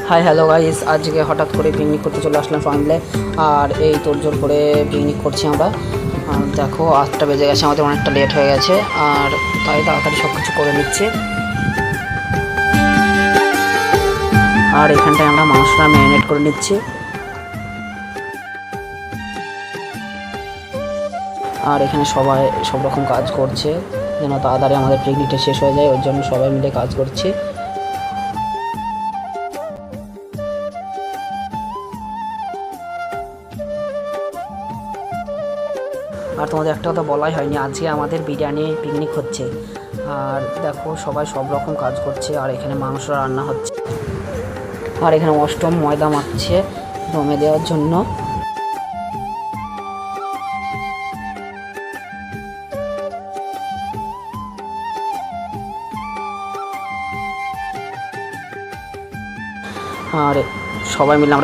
Hi hello guys, আজকে হঠাৎ করে পিকনিক করতে চলে আসলাম সবাই মিলে। আর এই তোড়জোড় করে পিকনিক করছি আমরা। দেখো 8টা বেজে গেছে, আমাদের অনেকটা লেট হয়ে গেছে, আর তাই তাড়াতাড়ি সব কিছু করে নিচ্ছি। আর এখানটায় আমরা মাংসটা ম্যারিনেট করে নিচ্ছি। আর এখানে সবাই সব রকম কাজ করছে যেন তাড়াতাড়ি আমাদের পিকনিকটা শেষ হয়ে যায়, ওর জন্য সবাই মিলে কাজ করছে। আর তোমাদের একটা কথা বলাই হয়নি, আজকে আমাদের বিরিয়ানি পিকনিক হচ্ছে। আর দেখো সবাই সব রকম কাজ করছে, আর এখানে মাংস রান্না হচ্ছে। আর এখানে অষ্টম ময়দা মাখছে দমে দেওয়ার জন্য। আর সবাই মিলে আমরা